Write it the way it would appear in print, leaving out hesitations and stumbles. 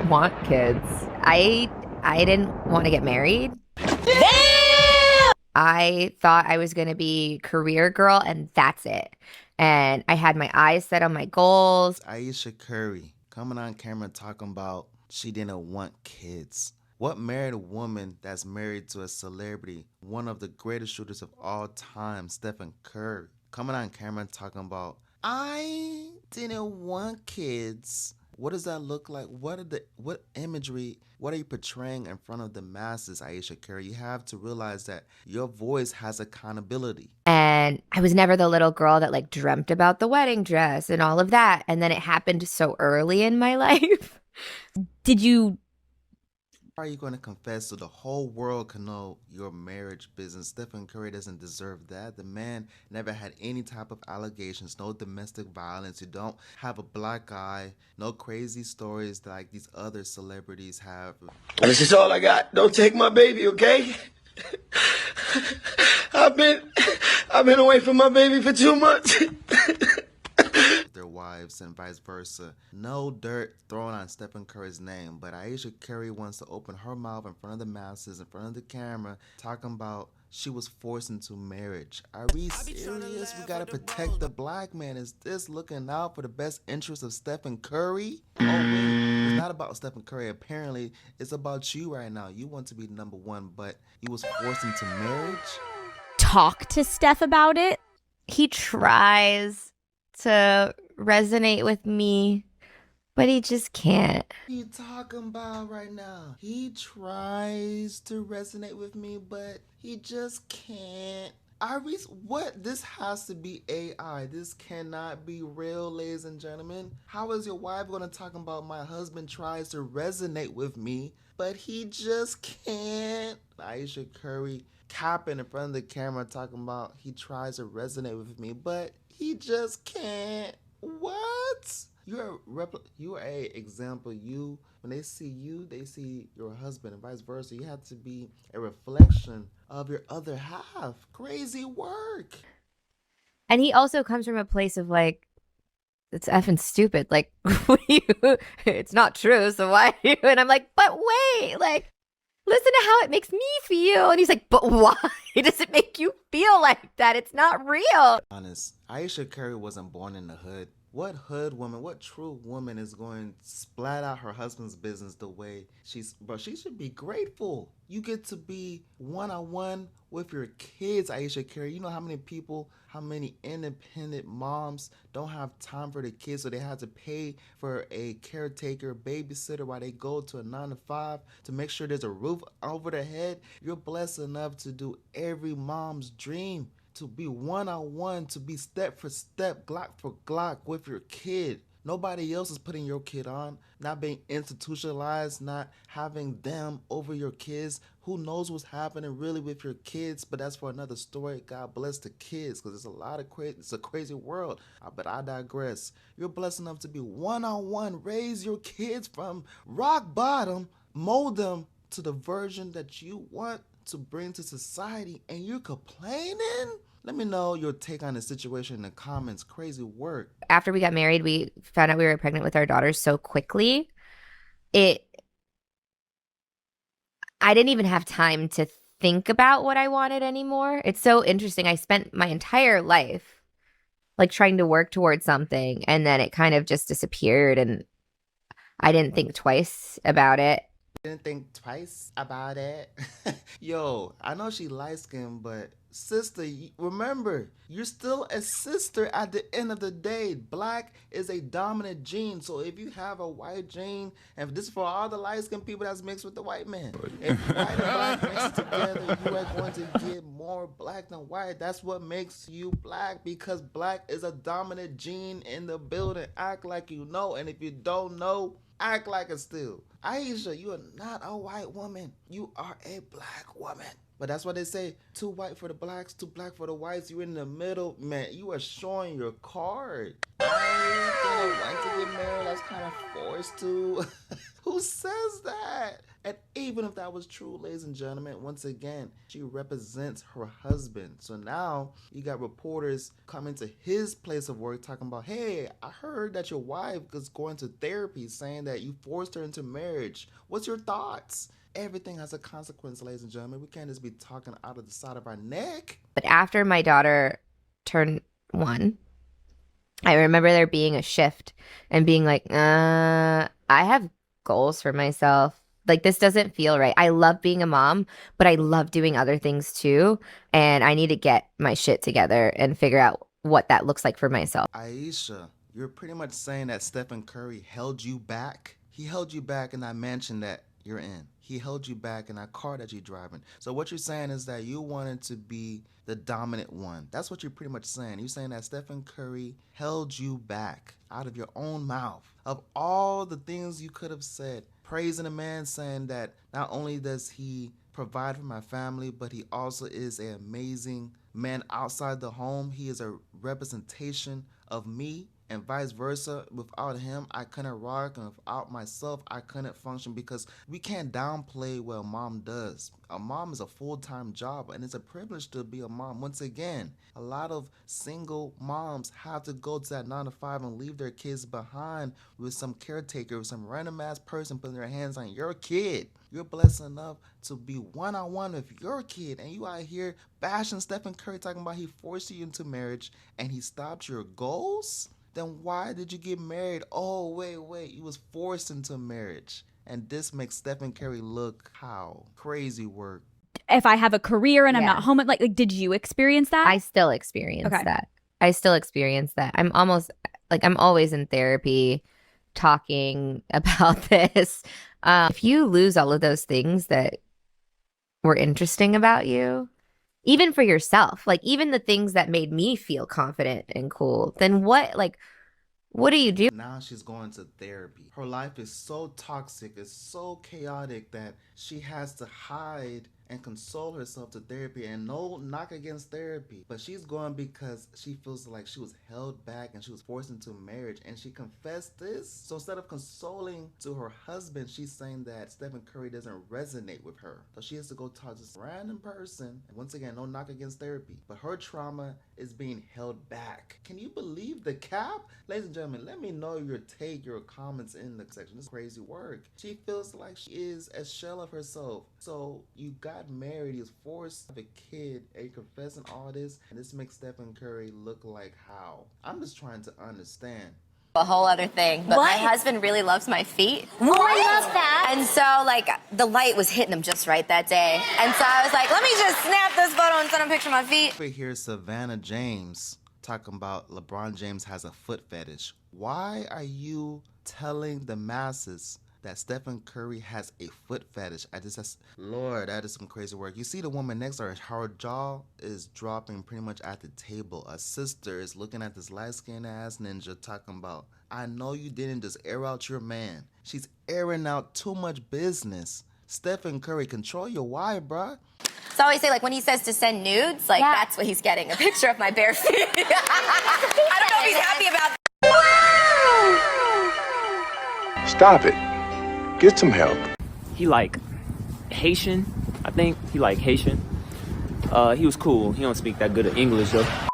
want kids. I didn't want to get married. I thought I was going to be career girl and that's it. And I had my eyes set on my goals. Ayesha Curry coming on camera talking about she didn't want kids. What married woman that's married to a celebrity, one of the greatest shooters of all time, Stephen Curry, coming on camera talking about I didn't want kids. What does that look like? What imagery? What are you portraying in front of the masses, Ayesha Curry? You have to realize that your voice has accountability. And I was never the little girl that like dreamt about the wedding dress and all of that. And then it happened so early in my life. Did you? How are you going to confess so the whole world can know your marriage business? Stephen Curry doesn't deserve that. The man never had any type of allegations, no domestic violence. You don't have a black eye, no crazy stories like these other celebrities have. This is all I got. Don't take my baby, okay? I've been away from my baby for 2 months. Their wives and vice versa. No dirt thrown on Stephen Curry's name, but Ayesha Curry wants to open her mouth in front of the masses, in front of the camera, talking about she was forced into marriage. Are we serious? We gotta protect the black man. Is this looking out for the best interest of Stephen Curry? Oh wait, it's not about Stephen Curry. Apparently, it's about you right now. You want to be number one, but you was forced into marriage? Talk to Steph about it. He tries to resonate with me, but he just can't. What are you talking about right now? He tries to resonate with me, but he just can't. What? This has to be AI. This cannot be real, ladies and gentlemen. How is your wife going to talk about my husband tries to resonate with me, but he just can't? Ayesha Curry capping in front of the camera talking about he tries to resonate with me, but he just can't. What? You are a example. You, when they see you, they see your husband and vice versa. You have to be a reflection of your other half. Crazy work. And he also comes from a place of like, it's effing stupid. Like, it's not true. So why? And I'm like, but wait, like, listen to how it makes me feel. And he's like, but why does it make you feel like that? It's not real. Honest, Ayesha Curry wasn't born in the hood. What hood woman, what true woman is going to splat out her husband's business the way bro, she should be grateful. You get to be one-on-one with your kids, Ayesha Curry. You know how many people, how many independent moms don't have time for their kids, so they have to pay for a caretaker, babysitter while they go to a 9 to 5 to make sure there's a roof over their head. You're blessed enough to do every mom's dream, to be one-on-one, to be step for step, Glock for Glock with your kid. Nobody else is putting your kid on, not being institutionalized, not having them over your kids. Who knows what's happening really with your kids, but that's for another story. God bless the kids, because it's a lot of crazy, it's a crazy world, but I digress. You're blessed enough to be one-on-one, raise your kids from rock bottom, mold them to the version that you want to bring to society, and you're complaining? Let me know your take on the situation in the comments. Crazy work. After we got married, we found out we were pregnant with our daughter so quickly. I didn't even have time to think about what I wanted anymore. It's so interesting. I spent my entire life like trying to work towards something, and then it kind of just disappeared, and I didn't think twice about it. Didn't think twice about it. Yo, I know she light skinned, but sister, remember, you're still a sister at the end of the day. Black is a dominant gene, so if you have a white gene, and this is for all the light skinned people that's mixed with the white man, if white and black mix together, you are going to get more black than white. That's what makes you black, because black is a dominant gene in the building. Act like you know, and if you don't know, act like it still. Ayesha, you are not a white woman. You are a black woman. But that's what they say. Too white for the blacks, too black for the whites. You're in the middle. Man, you are showing your card. I didn't want to get married. I was kind of forced to. Who says that? And even if that was true, ladies and gentlemen, once again, she represents her husband. So now you got reporters coming to his place of work talking about, hey, I heard that your wife is going to therapy, saying that you forced her into marriage. What's your thoughts? Everything has a consequence, ladies and gentlemen. We can't just be talking out of the side of our neck. But after my daughter turned 1, I remember there being a shift and being like, I have goals for myself. Like, this doesn't feel right. I love being a mom, but I love doing other things too. And I need to get my shit together and figure out what that looks like for myself. Ayesha, you're pretty much saying that Stephen Curry held you back. He held you back in that mansion that you're in. He held you back in that car that you're driving. So what you're saying is that you wanted to be the dominant one. That's what you're pretty much saying. You're saying that Stephen Curry held you back out of your own mouth. Of all the things you could have said, praising a man, saying that not only does he provide for my family, but he also is an amazing man outside the home. He is a representation of me, and vice versa. Without him, I couldn't rock, and without myself, I couldn't function, because we can't downplay what a mom does. A mom is a full-time job, and it's a privilege to be a mom. Once again, a lot of single moms have to go to that 9 to 5 and leave their kids behind with some caretaker, with some random ass person putting their hands on your kid. You're blessed enough to be one-on-one with your kid, and you out here bashing Stephen Curry, talking about he forced you into marriage and he stopped your goals? Then why did you get married? Oh, wait, you was forced into marriage. And this makes Stephen Curry look how? Crazy work. If I have a career and I'm Yeah. not home, like did you experience that? I still experience Okay. that. I still experience that. I'm always in therapy talking about this. If you lose all of those things that were interesting about you, even for yourself, like even the things that made me feel confident and cool, then what do you do? Now she's going to therapy. Her life is so toxic, it's so chaotic that she has to hide and console herself to therapy. And no knock against therapy, but she's going because she feels like she was held back and she was forced into marriage, and she confessed this. So instead of consoling to her husband, she's saying that Stephen Curry doesn't resonate with her, so she has to go talk to some random person. And once again, no knock against therapy, but her trauma is being held back. Can you believe the cap? Ladies and gentlemen, let me know your take, your comments in the section. This is crazy work. She feels like she is a shell of herself. So you got married, he was forced to have a kid, and you're confessing all this, and this makes Stephen Curry look like how? I'm just trying to understand. A whole other thing, but my husband really loves my feet. Oh, I love that. And so, like, the light was hitting him just right that day. And so I was like, let me just snap this photo and send him a picture of my feet. Over here, Savannah James talking about LeBron James has a foot fetish. Why are you telling the masses that Stephen Curry has a foot fetish? Lord, that is some crazy work. You see the woman next to her, her jaw is dropping pretty much at the table. A sister is looking at this light-skinned ass ninja talking about, I know you didn't just air out your man. She's airing out too much business. Stephen Curry, control your wife, bruh. So I always say, like, when he says to send nudes, like, that's what he's getting, a picture of my bare feet. I don't know if he's happy about that. Stop it. Get some help. He like Haitian, I think. He like Haitian. He was cool. He don't speak that good of English though.